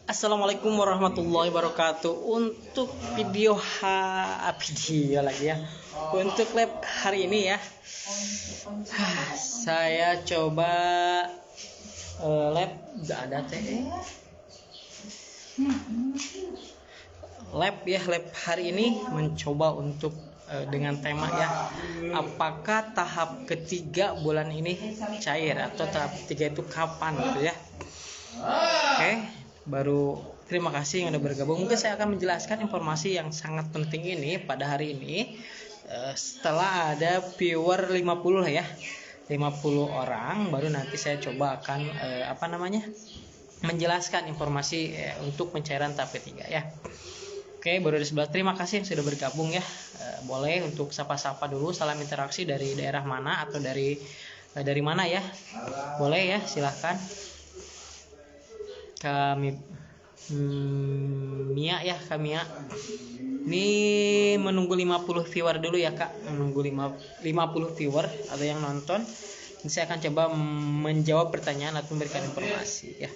Assalamualaikum warahmatullahi wabarakatuh. Untuk video lagi ya. Untuk lab hari ini ya, saya coba lab gak ada teh. Lab hari ini mencoba untuk dengan tema ya, apakah tahap ketiga bulan ini cair atau tahap ketiga itu kapan gitu ya. Oke, baru terima kasih yang udah bergabung. Mungkin saya akan menjelaskan informasi yang sangat penting ini pada hari ini. Setelah ada viewer 50 lah ya, 50 orang, baru nanti saya coba akan menjelaskan informasi untuk pencairan tahap ketiga ya. Oke, baru di sebelah. Terima kasih yang sudah bergabung ya. Boleh untuk sapa-sapa dulu, salam interaksi dari daerah mana atau dari mana ya. Boleh ya, silahkan. Kami Mia ya, Kamia. Ini menunggu 50 viewer dulu ya, Kak. Menunggu 50 viewer atau yang nonton. Ini saya akan coba menjawab pertanyaan atau memberikan informasi ya.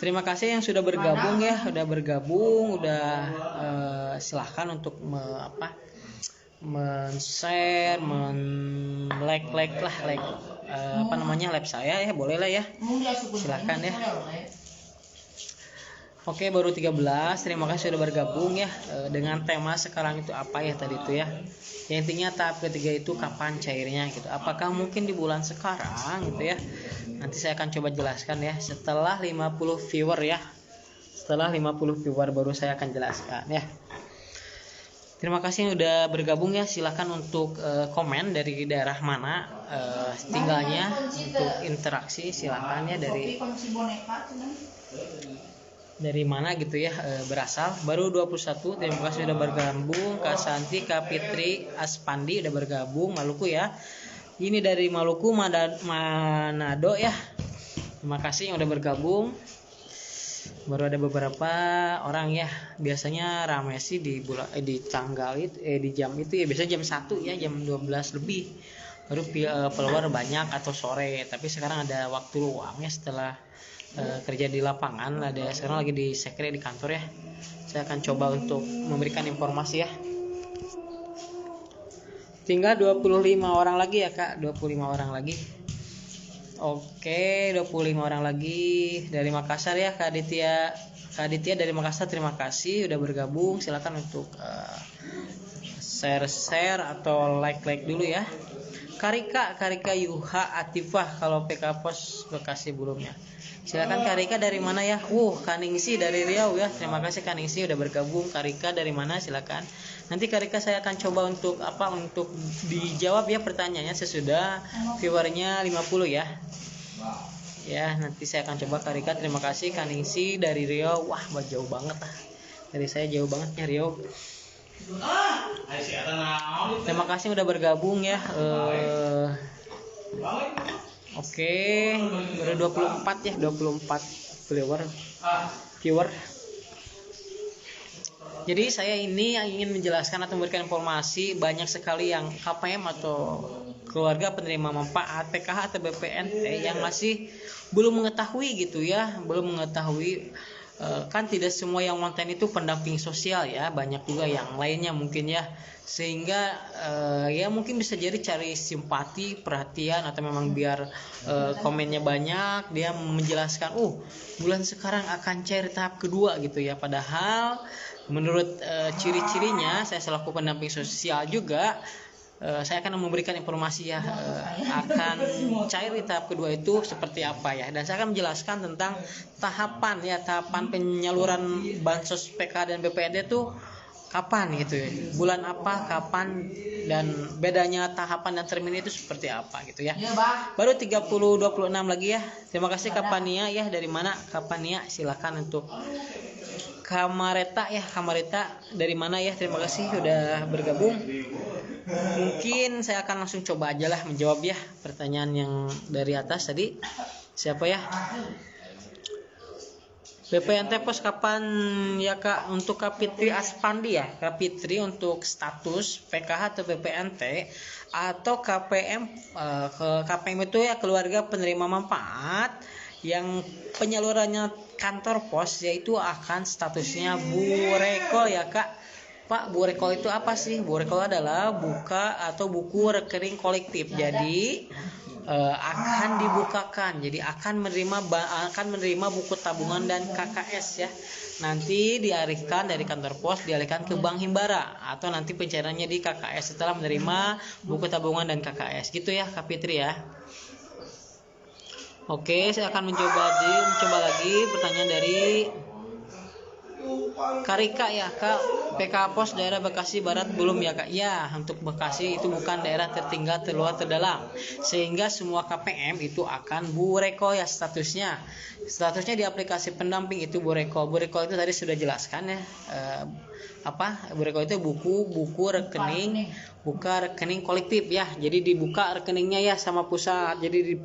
Terima kasih yang sudah bergabung ya, silahkan untuk men-share, like live saya ya, boleh lah ya. Silahkan ya. Oke, baru 13. Terima kasih sudah bergabung ya. Dengan tema sekarang itu apa ya tadi itu ya. Yang intinya tahap ketiga itu kapan cairnya gitu. Apakah mungkin di bulan sekarang gitu ya. Nanti saya akan coba jelaskan ya setelah 50 viewer ya. Setelah 50 viewer baru saya akan jelaskan ya. Terima kasih yang udah bergabung ya. Silahkan untuk komen dari daerah mana tinggalnya, untuk interaksi silahkan ya, dari mana gitu ya berasal. Baru 21. Terima kasih sudah bergabung. Kak Santi, Kak Fitri, Aspandi udah bergabung, Maluku ya. Ini dari Maluku, Manado ya. Terima kasih yang udah bergabung. Baru ada beberapa orang ya. Biasanya ramai sih di tanggal di jam itu ya, biasanya jam 1 ya, jam 12 lebih baru follower banyak atau sore. Tapi sekarang ada waktu luang ya setelah kerja di lapangan. Ada sekarang lagi di sekre di kantor ya. Saya akan coba untuk memberikan informasi ya. Tinggal 25 orang lagi ya, Kak. 25 orang lagi. Oke, 25 orang lagi dari Makassar ya, Kak Aditya dari Makassar. Terima kasih udah bergabung. Silakan untuk share atau like dulu ya. Karika Yuha Atifah kalau PK Pos Bekasi belumnya. Silakan Karika dari mana ya? Kaningsi dari Riau ya. Terima kasih Kaningsi udah bergabung. Karika dari mana? Silakan. Nanti Karika saya akan coba untuk dijawab ya pertanyaannya sesudah viewernya 50 ya. Ya, nanti saya akan coba Karika. Terima kasih Kaningsi dari Riau. Wah, jauh banget lah. Dari saya jauh banget ya Riau. Terima kasih udah bergabung ya. Oke, baru 24 ya, 24 viewer. Jadi saya ini ingin menjelaskan atau memberikan informasi, banyak sekali yang KPM atau keluarga penerima manfaat PKH atau BPNT yang masih belum mengetahui gitu ya, kan tidak semua yang konten itu pendamping sosial ya, banyak juga yang lainnya mungkin ya, sehingga ya mungkin bisa jadi cari simpati, perhatian, atau memang biar komennya banyak, dia menjelaskan bulan sekarang akan cair tahap kedua gitu ya, padahal menurut ciri-cirinya saya selaku pendamping sosial juga saya akan memberikan informasi ya akan cair di tahap kedua itu seperti apa ya, dan saya akan menjelaskan tentang tahapan penyaluran bansos PK dan BPNT itu kapan gitu ya, bulan apa, kapan, dan bedanya tahapan dan termin itu seperti apa gitu ya. Baru 26 lagi ya. Terima kasih Kapania ya, dari mana Kapania, silakan untuk Kamareta dari mana ya. Terima kasih sudah bergabung. Mungkin saya akan langsung coba aja lah menjawab ya pertanyaan yang dari atas tadi. Siapa ya? BPNT pos kapan ya, Kak? Untuk Kak Fitri Aspandi ya, Kak Fitri untuk status PKH atau BPNT atau KPM. KPM itu ya keluarga penerima manfaat yang penyalurannya kantor pos, yaitu akan statusnya burekol ya Kak. Pak, burekol itu apa sih? Burekol adalah buka atau buku rekening kolektif. Jadi akan dibukakan, jadi akan menerima buku tabungan dan KKS ya. Nanti dialihkan dari kantor pos, dialihkan ke Bank Himbara, atau nanti pencairannya di KKS setelah menerima buku tabungan dan KKS. Gitu ya Kak Fitri ya. Oke, saya akan mencoba lagi pertanyaan dari Karika ya Kak. PK Pos daerah Bekasi Barat belum ya Kak? Ya, untuk Bekasi itu bukan daerah tertinggal, terluar, terdalam, sehingga semua KPM itu akan burekol ya statusnya. Statusnya di aplikasi pendamping itu burekol. Burekol itu tadi sudah jelaskan ya. Burekol itu buku rekening, buka rekening kolektif ya. Jadi dibuka rekeningnya ya sama pusat. Jadi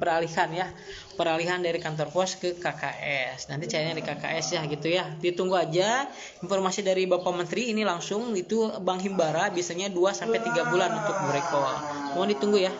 peralihan dari kantor pos ke KKS. Nanti cairnya di KKS ya gitu ya. Ditunggu aja informasi dari Bapak Menteri ini langsung, itu Bank Himbara biasanya 2 sampai 3 bulan untuk burekol. Mohon ditunggu ya.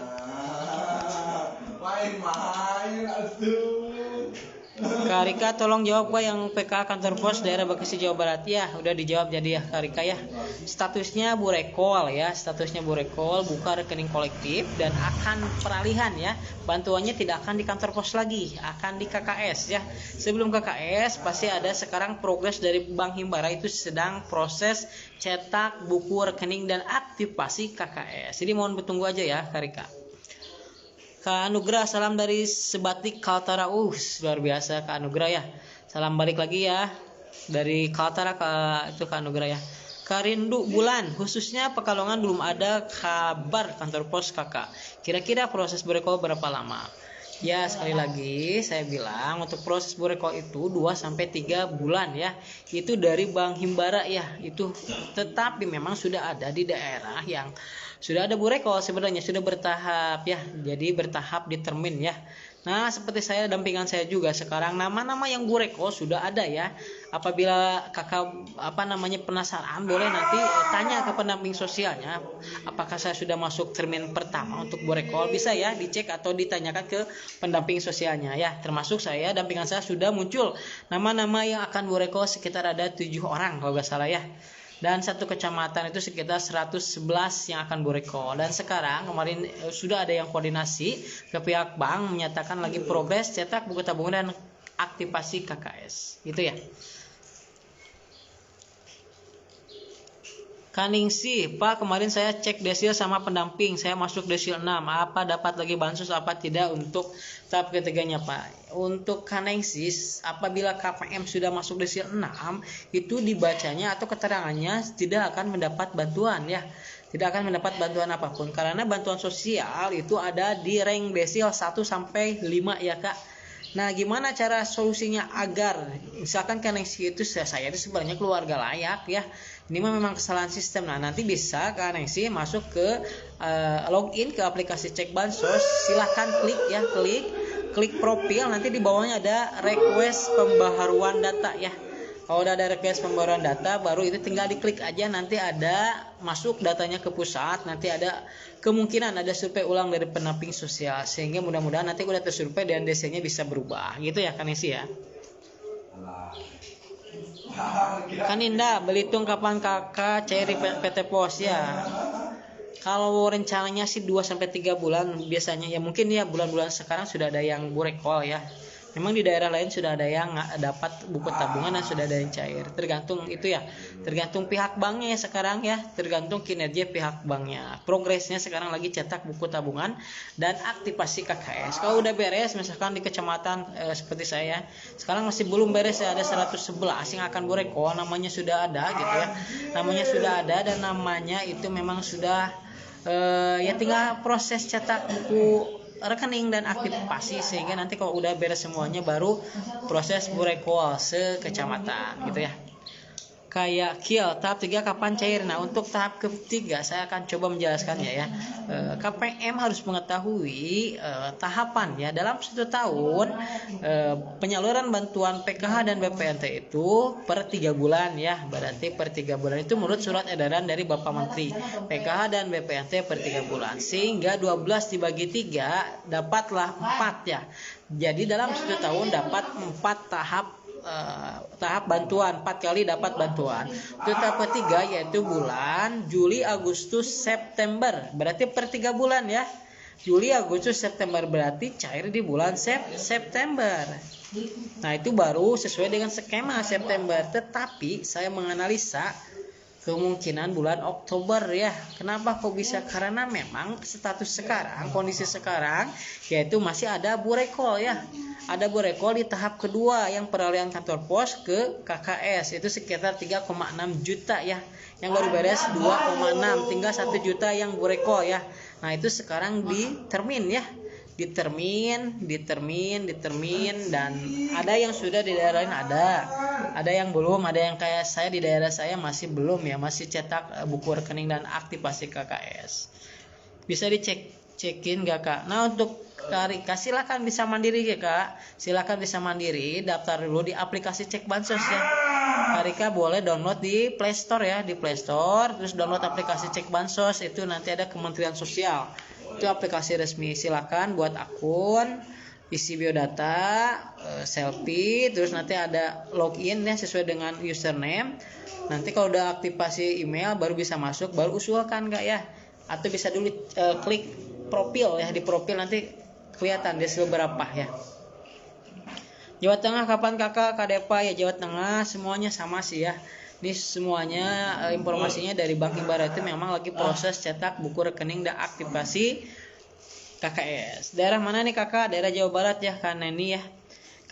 Karika tolong jawab Pak yang PK kantor pos daerah Bekasi Jawa Barat ya. Udah dijawab jadi ya Karika ya. Statusnya burekol ya, statusnya burekol, buka rekening kolektif dan akan peralihan ya. Bantuannya tidak akan di kantor pos lagi, akan di KKS ya. Sebelum KKS pasti ada sekarang progres dari Bank Himbara itu sedang proses cetak buku rekening dan aktivasi KKS. Jadi mohon bertunggu aja ya Karika. Kak Anugrah, salam dari Sebatik Kaltara. Luar biasa Kak Anugrah ya. Salam balik lagi ya dari Kaltara itu Kak Anugrah ya. Kak Rindu Bulan, khususnya Pekalongan belum ada kabar kantor pos Kakak. Kira-kira proses burekol berapa lama? Ya, sekali lagi saya bilang untuk proses burekol itu 2 sampai 3 bulan ya. Itu dari Bank Himbara ya. Itu tetapi memang sudah ada di daerah yang sudah ada burekol sebenarnya, sudah bertahap ya. Jadi bertahap determin ya. Nah, seperti saya, dampingan saya juga sekarang nama-nama yang burekol sudah ada ya. Apabila Kakak penasaran, boleh nanti tanya ke pendamping sosialnya apakah saya sudah masuk termin pertama untuk burekol, bisa ya dicek atau ditanyakan ke pendamping sosialnya ya. Termasuk saya, dampingan saya sudah muncul nama-nama yang akan burekol sekitar ada 7 orang kalau nggak salah ya. Dan satu kecamatan itu sekitar 111 yang akan burekol. Dan sekarang kemarin sudah ada yang koordinasi ke pihak bank menyatakan lagi progres cetak buku tabungan dan aktivasi KKS. Gitu ya. Kaningsi, Pak, kemarin saya cek desil sama pendamping, saya masuk desil 6. Apa dapat lagi bansos apa tidak untuk tahap ketiganya, Pak? Untuk Kaningsi, apabila KPM sudah masuk desil 6, itu dibacanya atau keterangannya tidak akan mendapat bantuan ya. Tidak akan mendapat bantuan apapun karena bantuan sosial itu ada di rank desil 1 sampai 5 ya, Kak. Nah, gimana cara solusinya agar misalkan Kaningsi itu saya itu sebenarnya keluarga layak ya. Ini memang kesalahan sistem. Nah, nanti bisa Kaningsi masuk ke login ke aplikasi cek bansos. Silahkan klik profil. Nanti di bawahnya ada request pembaharuan data ya. Kalau udah ada request pembaharuan data, baru itu tinggal diklik aja. Nanti ada masuk datanya ke pusat. Nanti ada kemungkinan ada survei ulang dari pendamping sosial. Sehingga mudah-mudahan nanti udah tersurvei dan DC-nya bisa berubah. Gitu ya Kaningsi ya. Kaninda, Belitung kapan kakak cair PT Pos ya? Kalau rencananya sih 2 sampai 3 bulan biasanya ya, mungkin ya bulan-bulan sekarang sudah ada yang burekol ya. Memang di daerah lain sudah ada yang dapat buku tabungan dan sudah ada yang cair. Tergantung itu ya. Tergantung pihak banknya ya sekarang ya. Tergantung kinerja pihak banknya. Progresnya sekarang lagi cetak buku tabungan dan aktivasi KKS. Kalau udah beres misalkan di kecamatan seperti saya, sekarang masih belum beres ya, ada 111 yang akan burekol, namanya sudah ada gitu ya. Namanya sudah ada dan namanya itu memang sudah ya tinggal proses cetak buku rekening dan aktivasi, sehingga nanti kalau udah beres semuanya baru proses burekol sekecamatan gitu ya. kayak kill. Tahap 3 kapan cair? Nah, untuk tahap ketiga saya akan coba menjelaskannya ya. KPM harus mengetahui tahapan ya dalam 1 tahun penyaluran bantuan PKH dan BPNT itu per 3 bulan ya. Berarti per 3 bulan itu menurut surat edaran dari Bapak Menteri. PKH dan BPNT per 3 bulan. Sehingga 12 dibagi 3 dapatlah 4 ya. Jadi dalam 1 tahun dapat 4 tahap bantuan, 4 kali dapat bantuan. Untuk tahap ketiga yaitu bulan Juli, Agustus, September. Berarti per 3 bulan ya. Juli, Agustus, September berarti cair di bulan September. Nah, itu baru sesuai dengan skema September. Tetapi saya menganalisa kemungkinan bulan Oktober ya. Kenapa kok bisa? Karena memang status sekarang, kondisi sekarang yaitu masih ada burekol ya. Ada burekol di tahap kedua yang peralihan kantor pos ke KKS itu sekitar 3,6 juta ya. Yang baru beres 2,6, tinggal 1 juta yang burekol ya. Nah, itu sekarang ditermin ya. Ditermin dan ada yang sudah di daerah lain ada yang belum, ada yang kayak saya di daerah saya masih belum ya, masih cetak buku rekening dan aktivasi KKS. Bisa cekin gak Kak? Nah, untuk Karika silakan bisa mandiri ya Kak. Silakan bisa mandiri, daftar dulu di aplikasi Cek Bansos ya. Karika boleh download di Play Store ya, di Play Store terus download aplikasi Cek Bansos, itu nanti ada Kementerian Sosial. Itu aplikasi resmi. Silakan buat akun, isi biodata, selfie, terus nanti ada login ya sesuai dengan username. Nanti kalau udah aktivasi email baru bisa masuk, baru usulkan Kak ya. Atau bisa dulu klik profil ya, di profil nanti kelihatan di beberapa ya. Jawa Tengah kapan Kakak? Kadepa ya Jawa Tengah semuanya sama sih ya. Ini semuanya informasinya dari Bank Himbara itu memang lagi proses cetak buku rekening dan aktivasi KKS. Daerah mana nih Kakak? Daerah Jawa Barat ya Kak Neni ya.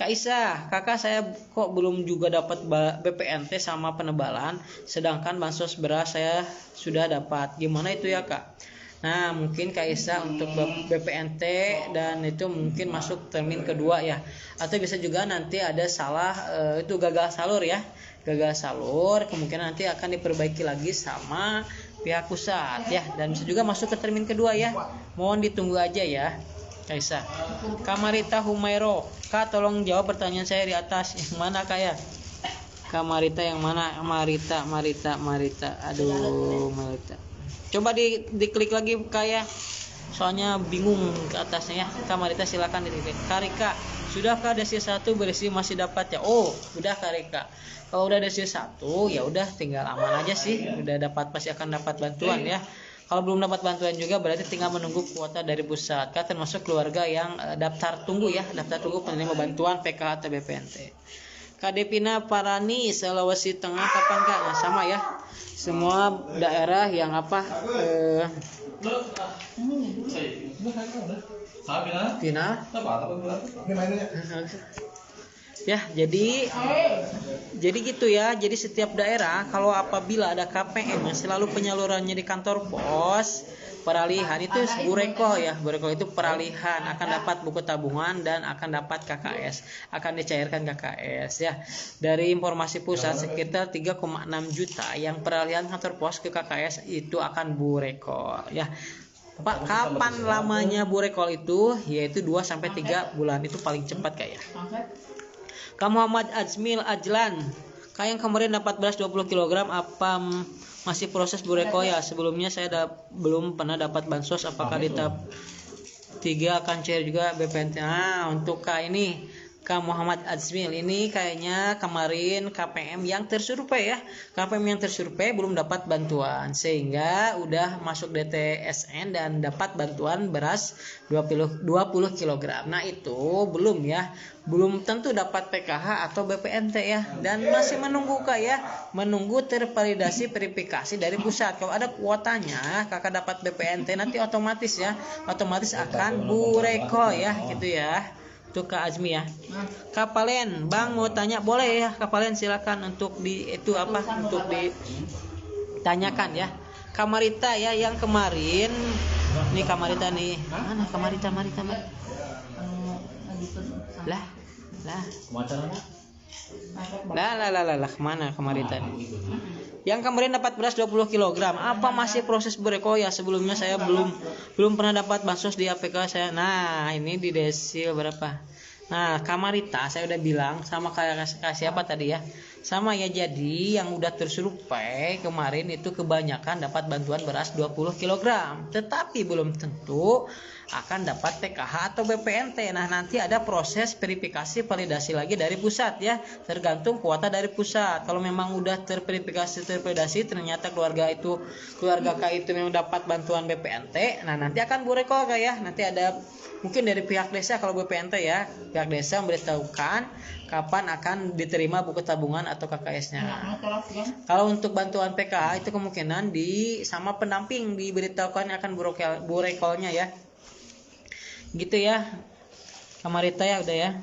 Kak Isa, Kakak saya kok belum juga dapat BPNT sama penebalan, sedangkan bansos beras saya sudah dapat. Gimana itu ya Kak? Nah, mungkin Kak Isa untuk BPNT dan itu mungkin masuk termin kedua ya. Atau bisa juga nanti ada salah itu gagal salur ya. Gagal salur kemungkinan nanti akan diperbaiki lagi sama pihak pusat ya, dan bisa juga masuk ke termin kedua ya. Mohon ditunggu aja ya Kak Isa. Kamarita Humairo, Kak tolong jawab pertanyaan saya di atas. Yang mana Kak ya? Kamarita yang mana? Marita. Aduh, Marita. Coba diklik lagi kayak soalnya bingung ke atasnya ya. Kamarita silakan diklik. Karika, sudahkah desi 1 berisi masih dapat ya? Oh, udah Karika. Kalau udah desi 1 ya udah tinggal aman aja sih. Udah dapat, pasti akan dapat bantuan ya. Kalau belum dapat bantuan juga berarti tinggal menunggu kuota dari pusat. Kak termasuk keluarga yang daftar tunggu ya, daftar tunggu penerima bantuan PKH atau BPNT. Kak Devina Parani, Sulawesi Tengah kapan Kak? Nah, sama ya. Semua daerah yang apa final ya, jadi gitu ya. Jadi setiap daerah kalau apabila ada KPM yang selalu penyalurannya di kantor pos, peralihan itu burekol ya. Burekol itu peralihan, akan dapat buku tabungan dan akan dapat KKS, akan dicairkan KKS ya. Dari informasi pusat sekitar 3,6 juta yang peralihan kantor pos ke KKS itu akan burekol ya. Pak, kapan lamanya burekol itu? Yaitu 2 sampai 3 bulan, itu paling cepat kayak. Kak Muhammad Azmil Ajlan, Kak yang kemarin dapat beras 20 kg apa masih proses burekol ya? Sebelumnya saya belum pernah dapat bansos, apakah di tahap 3 akan cair juga BPNT? Nah, untuk Kak ini Kak Muhammad Azmil ini kayaknya kemarin KPM yang tersurvei ya. KPM yang tersurvei belum dapat bantuan sehingga udah masuk DTSN dan dapat bantuan beras 20 kg. Nah, itu belum ya. Belum tentu dapat PKH atau BPNT ya, dan masih menunggu Kak ya, menunggu tervalidasi verifikasi dari pusat. Kalau ada kuotanya Kakak dapat BPNT nanti otomatis akan burekol ya gitu ya. Itu Kak Azmi ya. Kapalen, Bang mau tanya boleh ya Kapalen, silakan untuk untuk ditanyakan ya. Kamarita ya yang kemarin nih, Kamarita nih. Mana Kamarita? Lah. Lah kemana kemarin tadi? Yang kemarin dapat beras 20 kg. Apa masih proses bereko ya? Sebelumnya saya belum pernah dapat bansos di APK saya. Nah, ini di desil berapa? Nah, Kamarita saya udah bilang sama kayak siapa tadi ya? Sama ya, jadi yang udah tersurvei kemarin itu kebanyakan dapat bantuan beras 20 kg. Tetapi belum tentu akan dapat PKH atau BPNT. Nah, nanti ada proses verifikasi validasi lagi dari pusat ya, tergantung kuota dari pusat. Kalau memang udah tervalidasi ternyata keluarga K itu memang dapat bantuan BPNT, nah nanti akan bureko ya. Nanti ada mungkin dari pihak desa, kalau BPNT ya, pihak desa memberitahukan kapan akan diterima buku tabungan atau KKS-nya. Kalau untuk bantuan PKH itu kemungkinan sama pendamping diberitahukan akan burekolnya ya. Gitu ya, Kamarita ya, udah ya.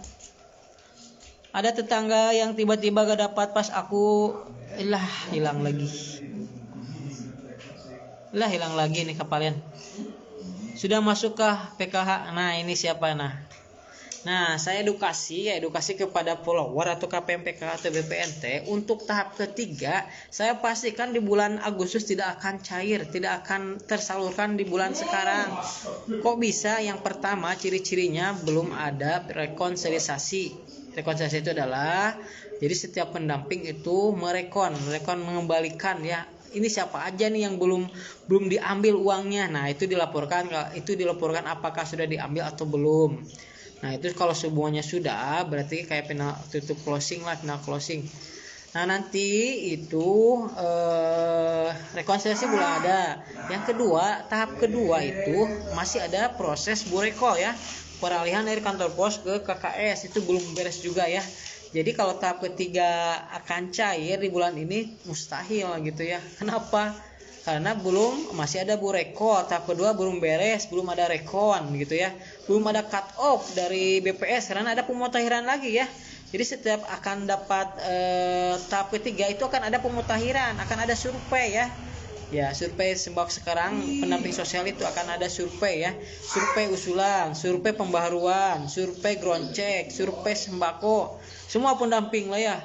Ada tetangga yang tiba-tiba gak dapat pas aku hilang lagi nih kalian. Sudah masukkah PKH? Nah, ini siapa Nah, saya edukasi kepada follower atau KPM PKH atau BPNT untuk tahap ketiga. Saya pastikan di bulan Agustus tidak akan cair, tidak akan tersalurkan di bulan sekarang. Kok bisa? Yang pertama, ciri-cirinya belum ada rekonsiliasi. Rekonsiliasi itu adalah jadi setiap pendamping itu mengembalikan ya. Ini siapa aja nih yang belum diambil uangnya. Nah, itu dilaporkan apakah sudah diambil atau belum. Nah, itu kalau semuanya sudah, berarti kayak final closing. Nah, nanti itu rekonsiliasi belum ada. Yang kedua, tahap kedua itu masih ada proses bureko ya, peralihan dari kantor pos ke KKS, itu belum beres juga ya. Jadi kalau tahap ketiga akan cair di bulan ini mustahil gitu ya. Kenapa? Karena masih ada bureko. Tahap kedua belum beres, belum ada rekon gitu ya. Belum ada cut off dari BPS karena ada pemutahiran lagi ya. Jadi setiap akan dapat tahap ketiga itu akan ada pemutahiran, akan ada survei ya. Ya, survei sembako sekarang pendamping sosial itu akan ada survei ya. Survei usulan, survei pembaharuan, survei ground check, survei sembako. Semua pendamping lah ya.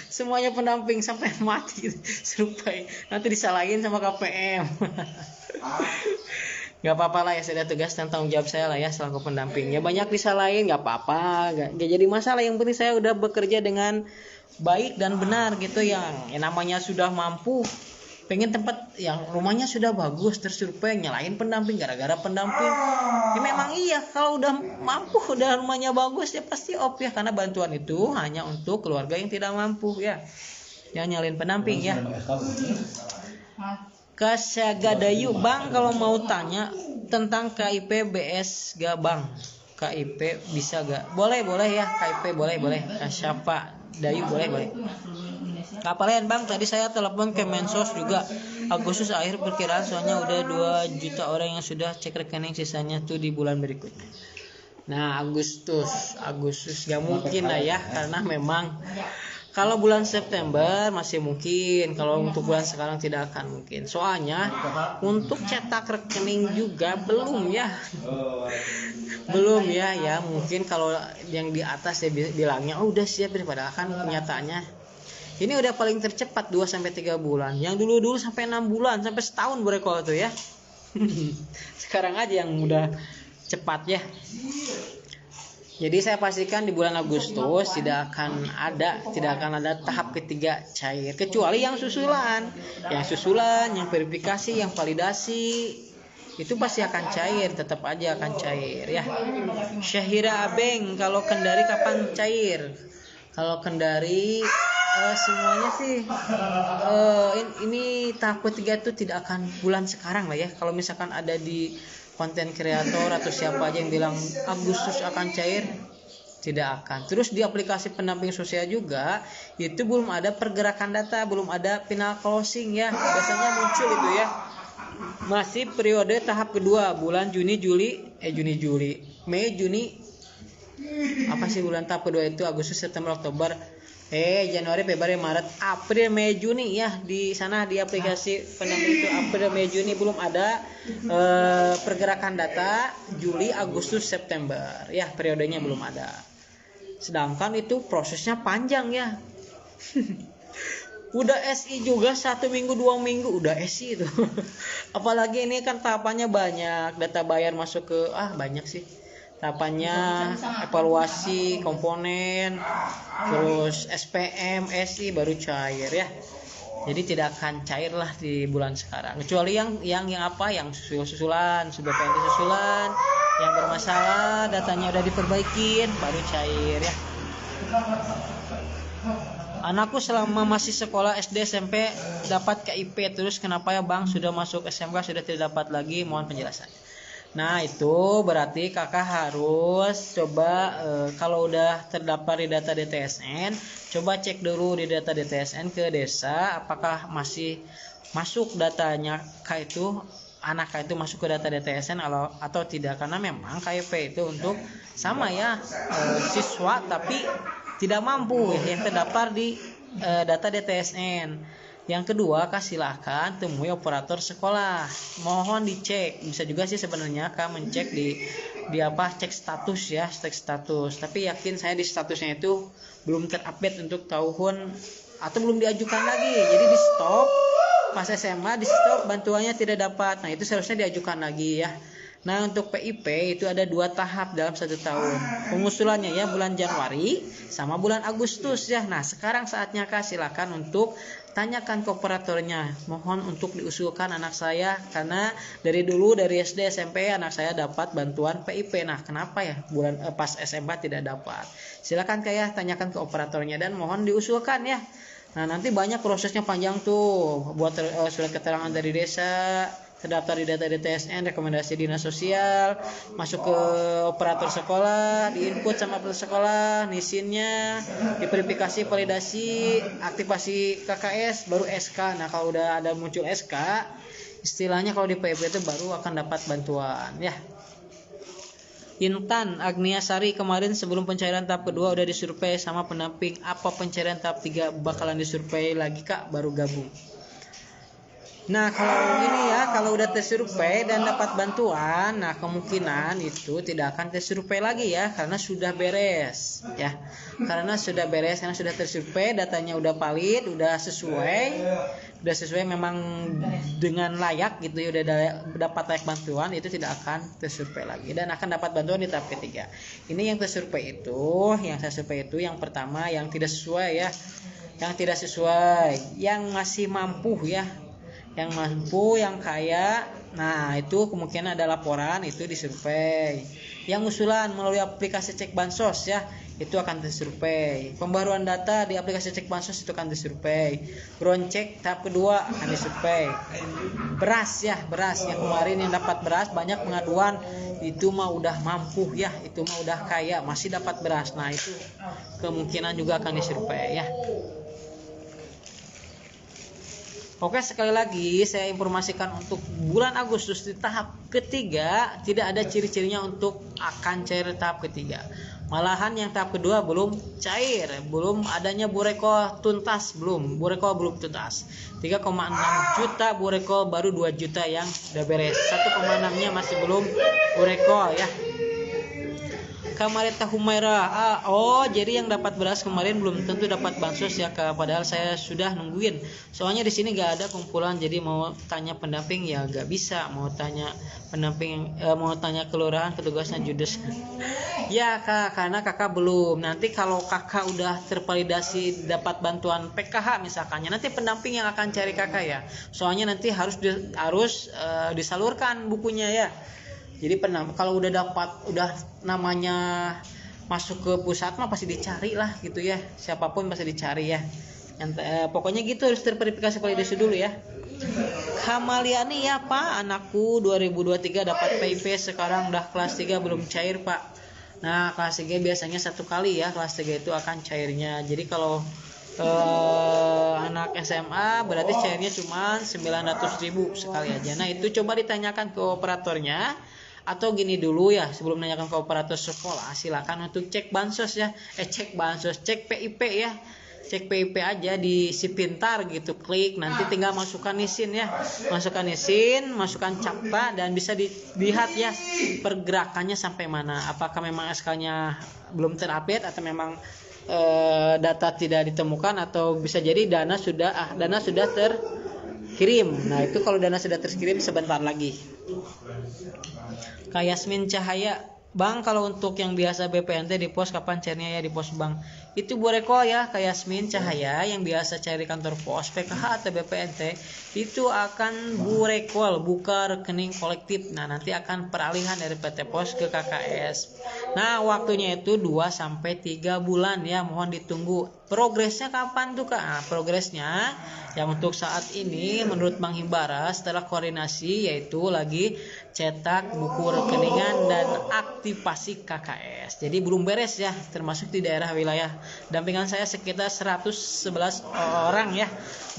Semuanya pendamping sampai mati survei. Nanti disalahin sama KPM. Gak apa-apa lah ya, saya ada tugas dan tanggung jawab saya lah ya selaku pendamping. Ya banyak disalahin gak apa-apa, gak jadi masalah. Yang penting saya udah bekerja dengan baik dan benar gitu. Yang namanya sudah mampu, pengen tempat yang rumahnya sudah bagus, tersurvei nyalain pendamping gara-gara pendamping. Ya memang iya, kalau udah mampu, udah rumahnya bagus ya pasti op ya, karena bantuan itu hanya untuk keluarga yang tidak mampu ya. Yang nyalain pendamping ya. Kasyagadayu Bang, kalau mau tanya tentang KIP BS gak Bang? KIP bisa gak? Boleh ya, KIP boleh. Siapa? Dayu boleh. Kapalian Bang, tadi saya telepon ke Mensos juga. Agustus akhir perkiraan, soalnya udah 2 juta orang yang sudah cek rekening, sisanya tuh di bulan berikutnya. Nah, Agustus gak mungkin lah ya, karena memang kalau bulan September masih mungkin, kalau untuk bulan sekarang tidak akan mungkin. Soalnya untuk cetak rekening juga belum ya. Ya mungkin kalau yang di atas ya bilangnya udah siap, daripada akan kenyataannya ini udah paling tercepat 2-3 bulan. Yang dulu sampai 6 bulan, sampai setahun bereko tuh ya. Sekarang aja yang udah cepat ya. Jadi saya pastikan di bulan Agustus tidak akan ada tahap ketiga cair, kecuali yang susulan, yang verifikasi, yang validasi itu pasti akan cair, tetap aja akan cair ya. Syahira Abeng, kalau Kendari kapan cair? Kalau Kendari semuanya sih ini tahap ketiga itu tidak akan bulan sekarang lah ya. Kalau misalkan ada di konten kreator atau siapa aja yang bilang Agustus akan cair, tidak akan. Terus di aplikasi pendamping sosial juga itu belum ada pergerakan data, belum ada final closing ya. Biasanya muncul itu ya. Masih periode tahap kedua bulan Mei Juni. Apa sih bulan tahap kedua itu? Agustus, September, Oktober, Januari, Februari, Maret, April, Mei, Juni ya. Di sana di aplikasi pendamping itu April, Mei, Juni belum ada pergerakan data. Juli, Agustus, September ya, periodenya belum ada. sedangkan itu prosesnya panjang ya. Udah SI juga 1 minggu 2 minggu udah SI itu. Apalagi ini kan tahapannya banyak, data bayar masuk ke banyak sih tahapannya, evaluasi komponen, terus SPM, SI baru cair ya. Jadi tidak akan cair lah di bulan sekarang, kecuali yang apa yang susulan sudah PNT susulan yang bermasalah, datanya udah diperbaikin baru cair ya. Anakku selama masih sekolah SD SMP dapat KIP, terus kenapa ya Bang sudah masuk SMK sudah tidak dapat lagi, mohon penjelasan. Nah itu berarti kakak harus coba kalau udah terdaftar di data DTSN, coba cek dulu di data DTSN ke desa apakah masih masuk datanya kak itu, anak kak itu masuk ke data DTSN atau tidak, karena memang KIP itu untuk sama ya siswa tapi tidak mampu yang terdaftar di data DTSN. Yang kedua, silahkan temui operator sekolah, mohon dicek. Bisa juga sih sebenarnya Kak mencek di cek status ya, cek status. Tapi yakin saya di statusnya itu belum terupdate untuk tahun atau belum diajukan lagi. Jadi di stop pas SMA, di stop bantuannya tidak dapat. Nah itu seharusnya diajukan lagi ya. Nah untuk PIP itu ada 2 tahap dalam 1 tahun. Pengusulannya ya bulan Januari sama bulan Agustus ya. Nah sekarang saatnya Kak silakan untuk tanyakan ke operatornya. Mohon untuk diusulkan anak saya, karena dari dulu dari SD SMP anak saya dapat bantuan PIP. Nah kenapa ya pas SMA tidak dapat? Silakan Kak tanyakan ke operatornya dan mohon diusulkan ya. Nah nanti banyak prosesnya panjang tuh, buat surat keterangan dari desa, terdaftar di data DTSN, rekomendasi dinas sosial, masuk ke operator sekolah, diinput sama operator sekolah, nisinnya, diverifikasi, validasi, aktivasi KKS, baru SK. Nah kalau udah ada muncul SK, istilahnya kalau di PIP itu baru akan dapat bantuan ya. Intan Agniasari kemarin sebelum pencairan tahap kedua udah disurvei sama pendamping, apa pencairan tahap 3 bakalan disurvei lagi Kak baru gabung? Nah kalau ini ya, kalau udah tersurvei dan dapat bantuan, nah kemungkinan itu tidak akan tersurvei lagi ya, karena sudah beres ya, karena sudah tersurvei, datanya udah valid, udah sesuai memang dengan layak gitu ya, udah dapat layak bantuan, itu tidak akan tersurvei lagi dan akan dapat bantuan di tahap ketiga. Ini yang tersurvei itu, yang saya survei itu yang pertama yang tidak sesuai ya, yang masih mampu ya, yang mampu, yang kaya. Nah itu kemungkinan ada laporan itu disurvei. Yang usulan melalui aplikasi cek bansos ya, itu akan disurvei. Pembaruan data di aplikasi cek bansos itu akan disurvei. Ground check tahap kedua akan disurvei. Beras yang kemarin yang dapat beras banyak pengaduan, itu mah udah mampu ya, itu mah udah kaya masih dapat beras. Nah itu kemungkinan juga akan disurvei ya. Oke, sekali lagi saya informasikan untuk bulan Agustus di tahap ketiga tidak ada ciri-cirinya untuk akan cair tahap ketiga. Malahan yang tahap kedua belum cair, belum adanya Bureko tuntas, Bureko belum tuntas. 3,6 juta Bureko, baru 2 juta yang udah beres. 1,6-nya masih belum Bureko ya. Kamareta Humaira, jadi yang dapat beras kemarin belum tentu dapat bansos ya Kak, padahal saya sudah nungguin. Soalnya di sini gak ada kumpulan, jadi mau tanya pendamping ya gak bisa, mau tanya pendamping, mau tanya kelurahan petugasnya judes. Ya Kak, karena Kakak belum. Nanti kalau Kakak udah tervalidasi dapat bantuan PKH misalkannya, nanti pendamping yang akan cari Kakak ya. Soalnya nanti harus disalurkan bukunya ya. Jadi kalau udah namanya masuk ke pusat mah pasti dicari lah gitu ya, siapapun pasti dicari ya. Pokoknya gitu, harus terverifikasi validasi dulu ya. Kamaliani ya Pak, anakku 2023 dapat PIP, sekarang udah kelas 3 belum cair Pak. Nah kelas 3 biasanya 1 kali ya, kelas 3 itu akan cairnya. Jadi kalau anak SMA berarti cairnya cuma 900.000 sekali aja. Nah itu coba ditanyakan ke operatornya. Atau gini dulu ya, sebelum menanyakan ke operator sekolah, silakan untuk cek bansos ya, cek PIP ya. cek PIP aja di si pintar gitu, klik nanti tinggal masukkan isin ya, masukkan isin, masukkan captcha dan bisa dilihat ya pergerakannya sampai mana, apakah memang SK-nya belum terupdate atau memang data tidak ditemukan, atau bisa jadi dana sudah terkirim. Nah itu kalau dana sudah terkirim sebentar lagi. Kak Yasmin Cahaya, Bang, kalau untuk yang biasa BPNT di pos kapan cairnya ya di pos Bang? Itu Bu Reko ya, Kak Yasmin Cahaya yang biasa cair di kantor pos PKH atau BPNT itu akan Bu Reko buka rekening kolektif. Nah, nanti akan peralihan dari PT Pos ke KKS. Nah, waktunya itu 2 sampai 3 bulan ya, mohon ditunggu. Progresnya kapan tuh Kak? Nah, progresnya yang untuk saat ini menurut Bang Himbara setelah koordinasi yaitu lagi cetak buku rekeningan dan aktivasi KKS. Jadi belum beres ya, termasuk di daerah wilayah dampingan saya sekitar 111 orang ya,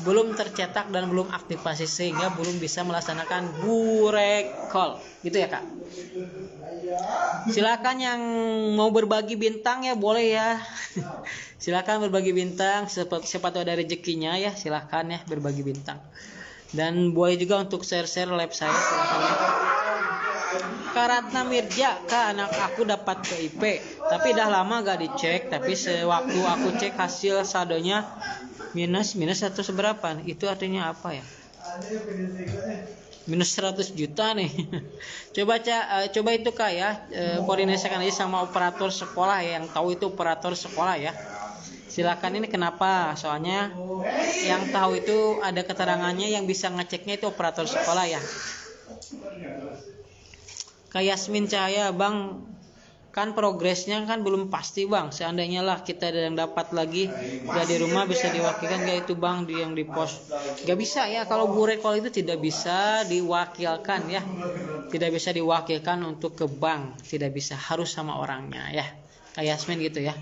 belum tercetak dan belum aktivasi sehingga belum bisa melaksanakan burekol. Gitu ya Kak. Silakan yang mau berbagi bintang ya boleh ya. Silakan berbagi bintang, siapa tahu ada rezekinya ya, silakan ya berbagi bintang. Dan boleh juga untuk share-share live saya, silakan ya. Karatna Mirja, Kak, anak aku dapat PIP tapi dah lama gak dicek, tapi sewaktu aku cek hasil saldonya minus atau seberapa, itu artinya apa ya? Minus 100 juta nih. Coba itu Kak ya, koordinasikan aja sama operator sekolah ya, yang tahu itu operator sekolah ya. Silakan, ini kenapa? Soalnya yang tahu itu ada keterangannya, yang bisa ngeceknya itu operator sekolah ya. Kak Yasmin Cahaya, Bang, kan progresnya kan belum pasti Bang. Seandainya lah kita ada yang dapat lagi udah di rumah, bisa diwakilkan gak itu Bang yang di pos? Gak bisa ya, kalau Bu Rekol itu tidak bisa diwakilkan ya, tidak bisa diwakilkan untuk ke bank, tidak bisa, harus sama orangnya ya. Kak Yasmin gitu ya.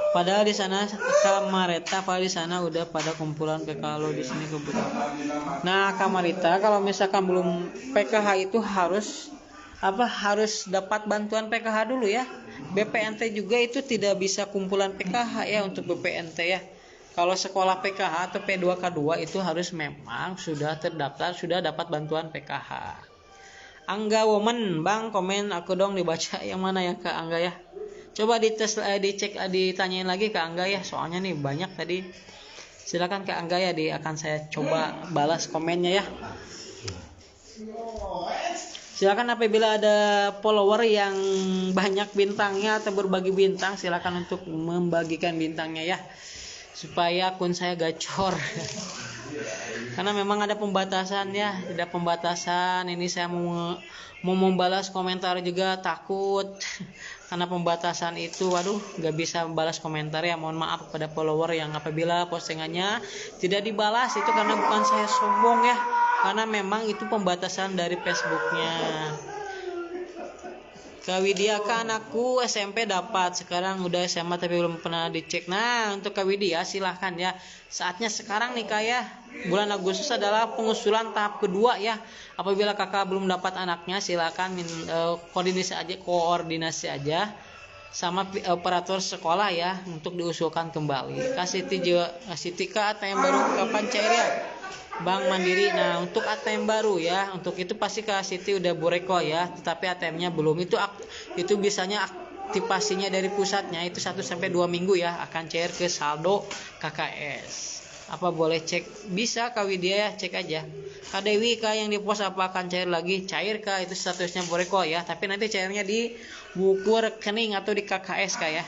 Padahal di sana Kamareta, padahal di sana udah pada kumpulan PKH lo, di sini kebetulan. Nah Kamarita, kalau misalkan belum PKH itu harus dapat bantuan PKH dulu ya. BPNT juga itu tidak bisa kumpulan PKH ya untuk BPNT ya. Kalau sekolah PKH atau P2K2 itu harus memang sudah terdaftar, sudah dapat bantuan PKH. Angga Woman, Bang, komen aku dong dibaca yang mana ya Kak Angga ya. Coba dites, dicek, ditanyain lagi Kak Angga ya, soalnya nih banyak tadi. Silakan Kak Angga ya, akan saya coba balas komennya ya. Silakan apabila ada follower yang banyak bintangnya atau berbagi bintang, silakan untuk membagikan bintangnya ya, supaya akun saya gacor. Karena memang ada pembatasan ya, tidak pembatasan. Ini saya mau membalas komentar juga takut karena pembatasan itu, waduh, gak bisa balas komentar ya. Mohon maaf kepada follower yang apabila postingannya tidak dibalas, itu karena bukan saya sombong ya, karena memang itu pembatasan dari Facebooknya. Kak Widya, kan anakku SMP dapat, sekarang udah SMA tapi belum pernah dicek. Nah untuk Kak Widya silahkan ya, saatnya sekarang nih Kak ya, bulan Agustus adalah pengusulan tahap kedua ya. Apabila kakak belum dapat anaknya, silahkan koordinasi aja sama operator sekolah ya untuk diusulkan kembali. Kasih Kak ATM baru kapan cair ya? Bank Mandiri. Nah untuk ATM baru ya, untuk itu pasti Kak Siti udah Boreko ya, tetapi ATM-nya belum. Itu bisanya aktivasinya dari pusatnya itu 1-2 minggu ya, akan cair ke saldo KKS. Apa boleh cek? Bisa Kak Widya ya, cek aja. Kak Dewi, Kak yang di pos apa akan cair lagi? Cair Kak, itu statusnya Boreko ya, tapi nanti cairnya di buku rekening atau di KKS Kak ya.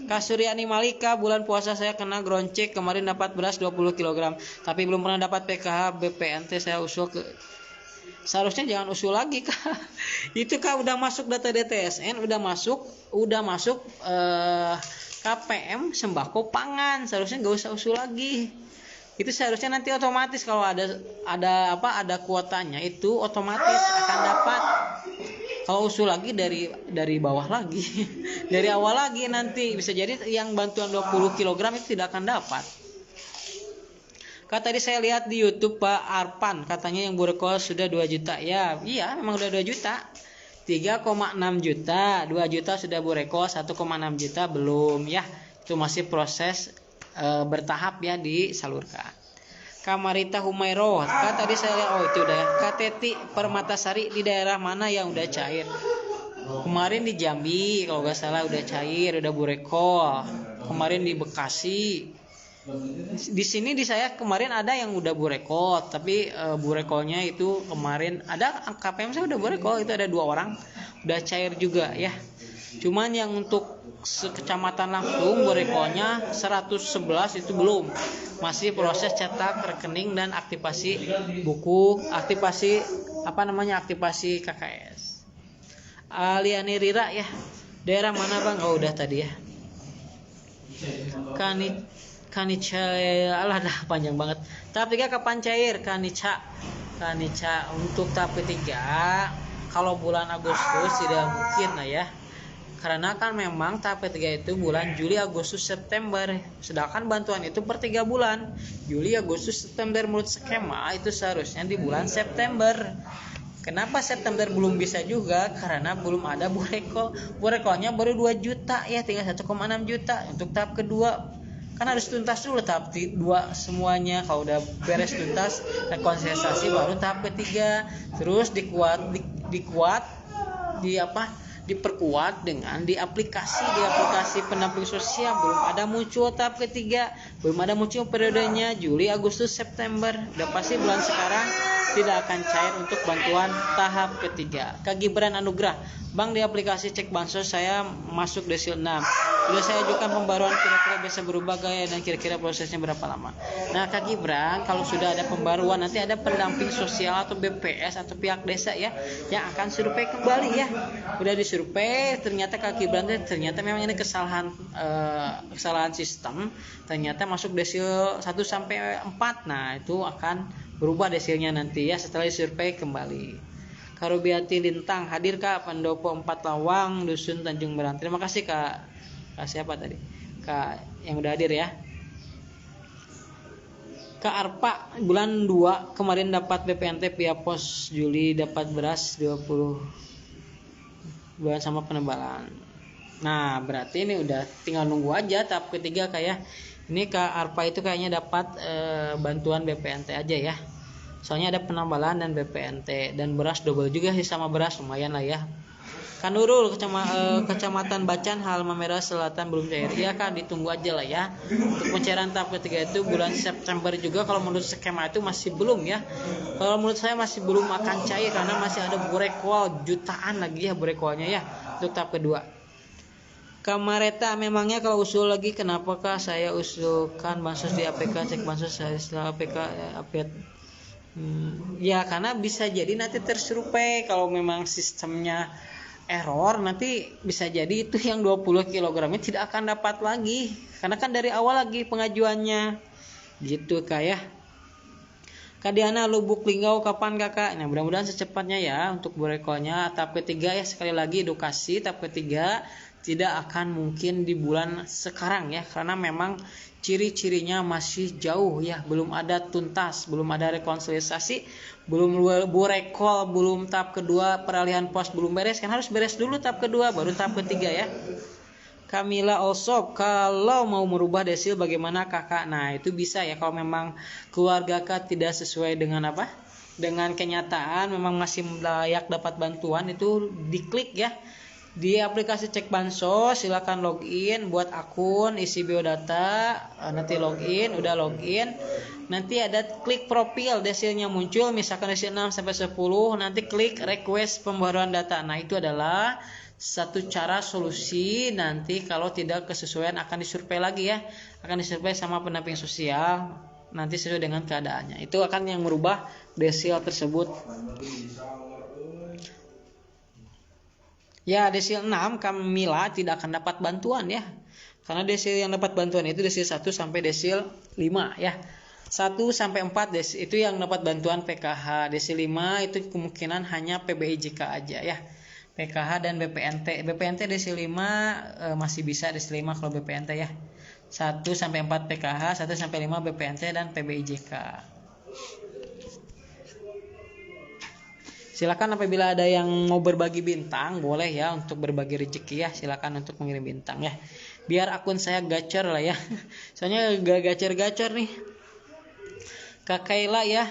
Kak Suryani Malika, bulan puasa saya kena groncek, kemarin dapat beras 20 kg tapi belum pernah dapat PKH BPNT, saya usul ke, seharusnya jangan usul lagi Kak. Itu Kak udah masuk data DTSN, udah masuk KPM sembako pangan, seharusnya nggak usah usul lagi. Itu seharusnya nanti otomatis kalau ada kuotanya itu otomatis akan dapat. Kalau usul lagi dari bawah lagi, dari awal lagi, nanti bisa jadi yang bantuan 20 kg itu tidak akan dapat. Tadi saya lihat di YouTube Pak Arpan katanya yang Boreko sudah 2 juta. Ya, iya memang udah 2 juta. 3,6 juta, 2 juta sudah bureko, 1,6 juta belum ya. Itu masih proses bertahap ya disalurkan. Kamarita Humairo, kan tadi saya lihat itu udah ya. Kateti Permatasari di daerah mana yang udah cair? Kemarin di Jambi kalau nggak salah udah cair, udah bureko. Kemarin di Bekasi. Di sini di saya kemarin ada yang udah bureko, tapi burekonya itu kemarin ada KPM saya udah bureko, itu ada 2 orang udah cair juga ya. Cuman yang untuk sekecamatan langsung burekonya 111 itu belum, masih proses cetak rekening dan aktivasi buku, aktivasi aktivasi KKS. Aliani Rira ya, daerah mana bang? Oh udah tadi ya. Kanica, alah dah panjang banget. Tahap 3 kapan cair? Kanica untuk tahap ketiga kalau bulan Agustus tidak mungkin lah ya. Karena kan memang tahap ketiga itu bulan Juli, Agustus, September. Sedangkan bantuan itu per 3 bulan. Juli, Agustus, September menurut skema itu seharusnya di bulan September. Kenapa September belum bisa juga? Karena belum ada bureko. Burekonya baru 2 juta ya, tinggal 1,6 juta untuk tahap kedua. Kan harus tuntas dulu tahap 2 semuanya. Kalau udah beres tuntas rekonsiliasi baru tahap ketiga. Terus diperkuat dengan di aplikasi pendamping sosial. Belum ada muncul tahap ketiga, belum ada muncul periodenya Juli, Agustus, September. Udah pasti bulan sekarang tidak akan cair untuk bantuan tahap ketiga. Kak Gibran Anugrah, Bang, di aplikasi cek bansos saya masuk desil 6. Sudah saya ajukan pembaruan, kira-kira bisa berubah gaya dan kira-kira prosesnya berapa lama? Nah Kak Gibran, kalau sudah ada pembaruan nanti ada pendamping sosial atau BPS atau pihak desa ya yang akan survei kembali ya. Udah disurvei, ternyata Kak Gibran ternyata memang ini kesalahan sistem, ternyata masuk desil 1 sampai 4. Nah itu akan berubah desilnya nanti ya setelah disurvei kembali. Karubiati Lintang, hadir Kak Pendopo 4 Lawang, Dusun Tanjung Beran. Terima kasih Kak siapa tadi? Kak yang udah hadir ya. Kak Arpa, bulan 2 kemarin dapat BPNT via pos, Juli dapat beras 20 bulan sama penebalan. Nah berarti ini udah tinggal nunggu aja tahap ketiga kayak ini. Kak Arpa itu kayaknya dapat bantuan BPNT aja ya, soalnya ada penambalan dan BPNT dan beras double juga sih sama beras, lumayan lah ya. Kanurul, Kecamatan Bacan, Halmahera Selatan belum cair. Iya Kak, ditunggu aja lah ya. Untuk pencairan tahap ketiga itu bulan September juga, kalau menurut skema itu masih belum ya. Kalau menurut saya masih belum akan cair karena masih ada burekol jutaan lagi ya burekolnya ya untuk tahap kedua. Kamareta, memangnya kalau usul lagi kenapakah saya usulkan bansos di APK, cek bansos saya setelah APK update. Ya karena bisa jadi nanti tersurvei, kalau memang sistemnya error nanti bisa jadi itu yang 20 kg tidak akan dapat lagi karena kan dari awal lagi pengajuannya gitu kayak. Kadiana Lubuk Linggau, kapan Kakak? Nah mudah-mudahan secepatnya ya untuk burekolnya. Tahap ketiga ya, sekali lagi edukasi, tahap ketiga tidak akan mungkin di bulan sekarang ya, karena memang ciri-cirinya masih jauh ya, belum ada tuntas, belum ada rekonsiliasi, belum burekol, belum tahap kedua peralihan pos belum beres, kan harus beres dulu tahap kedua baru tahap ketiga ya. Kamila Olsop, kalau mau merubah desil bagaimana Kakak? Nah itu bisa ya, kalau memang keluarga Kakak tidak sesuai dengan dengan kenyataan, memang masih layak dapat bantuan, itu diklik ya di aplikasi cek bansos, silakan login, buat akun, isi biodata, nanti login, udah login, nanti ada klik profil, desilnya muncul, misalkan desil 6 sampai 10, nanti klik request pembaruan data. Nah itu adalah satu cara solusi, nanti kalau tidak kesesuaian akan disurvei lagi ya, akan disurvei sama pendamping sosial, nanti sesuai dengan keadaannya, itu akan yang merubah desil tersebut. Ya desil 6 Kamila tidak akan dapat bantuan ya, karena desil yang dapat bantuan itu desil 1 sampai desil 5 ya. 1 sampai 4 desil itu yang dapat bantuan PKH, desil 5 itu kemungkinan hanya PBIJK aja ya, PKH dan BPNT desil 5 masih bisa desil 5 kalau BPNT ya. 1 sampai 4 PKH, 1 sampai 5 BPNT dan PBIJK. Silakan apabila ada yang mau berbagi bintang, boleh ya untuk berbagi rezeki ya. Silakan untuk mengirim bintang ya. Biar akun saya gacor lah ya. Soalnya gak gacor-gacor nih. Kak Kaila ya,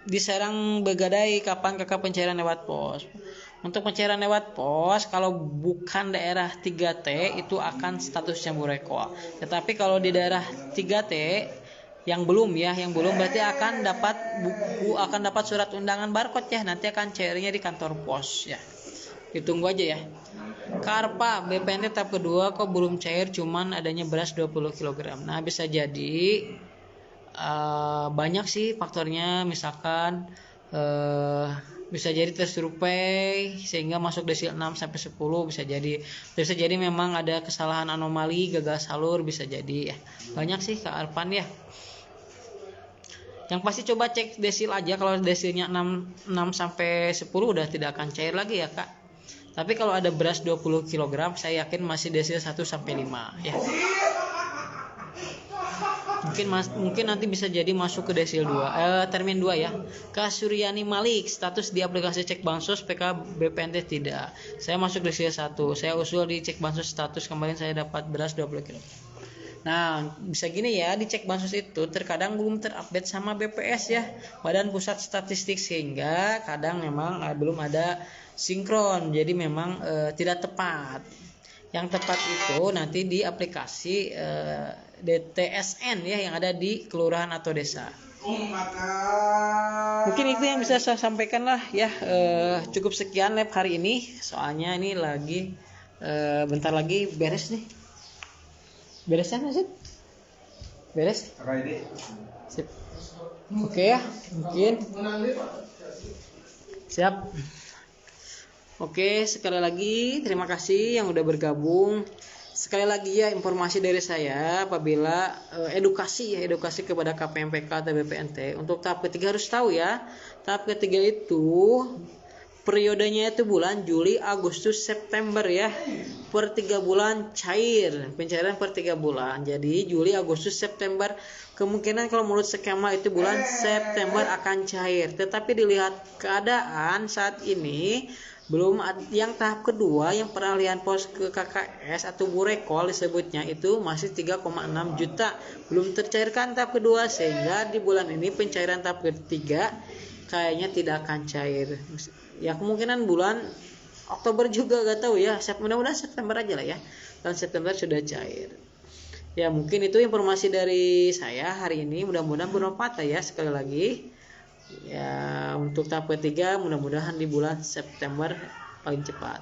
diserang begadai kapan kakak pencairan lewat pos. Untuk pencairan lewat pos, kalau bukan daerah 3T itu akan statusnya burekol. Tetapi kalau di daerah 3T yang belum berarti akan dapat surat undangan barcode ya. Nanti akan cairnya di kantor pos ya. Ditunggu aja ya. Karpa BPNT tahap kedua kok belum cair, cuman adanya beras 20 kg. Nah, bisa jadi banyak sih faktornya, misalkan bisa jadi tersurvei sehingga masuk desil 6 sampai 10 bisa jadi memang ada kesalahan anomali gagal salur, bisa jadi ya. Banyak sih Kak Arpan ya. Yang pasti coba cek desil aja, kalau desilnya 6 sampai 10 udah tidak akan cair lagi ya Kak. Tapi kalau ada beras 20 kg saya yakin masih desil 1 sampai 5 ya. Mungkin nanti bisa jadi masuk ke desil 2 termin 2 ya. Kak Suryani Malik, status di aplikasi cek bansos PK BPNT tidak. Saya masuk desil 1. Saya usul di cek bansos status, kemarin saya dapat beras 20 kg. Nah, bisa gini ya, di cek bansos itu terkadang belum terupdate sama BPS ya, Badan Pusat Statistik, sehingga kadang memang belum ada sinkron. Jadi memang tidak tepat. Yang tepat itu nanti di aplikasi DTSN ya yang ada di kelurahan atau desa. Mungkin itu yang bisa saya sampaikan lah ya. Cukup sekian live hari ini. Soalnya ini lagi bentar lagi beres nih. Beresnya masih? Beres? Sip. Oke ya, mungkin. Siap. Oke, sekali lagi terima kasih yang udah bergabung. Sekali lagi ya, informasi dari saya apabila edukasi kepada KPMPK atau BPNT untuk tahap ketiga harus tahu ya. Tahap ketiga itu periodenya itu bulan Juli, Agustus, September ya. Per 3 bulan cair, pencairan per 3 bulan. Jadi Juli, Agustus, September, kemungkinan kalau menurut skema itu bulan September akan cair. Tetapi dilihat keadaan saat ini belum yang tahap kedua yang peralihan pos ke KKS atau burekol disebutnya itu masih 3,6 juta belum tercairkan tahap kedua, sehingga di bulan ini pencairan tahap ketiga kayaknya tidak akan cair ya. Kemungkinan bulan Oktober juga gak tahu ya, mudah-mudahan September aja lah ya, dan September sudah cair ya. Mungkin itu informasi dari saya hari ini, mudah-mudahan bermanfaat ya. Sekali lagi ya, untuk tahap ketiga mudah-mudahan di bulan September paling cepat.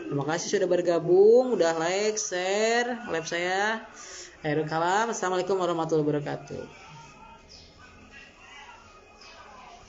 Terima kasih sudah bergabung, udah like, share live saya. Akhirul kalam, assalamualaikum warahmatullahi wabarakatuh.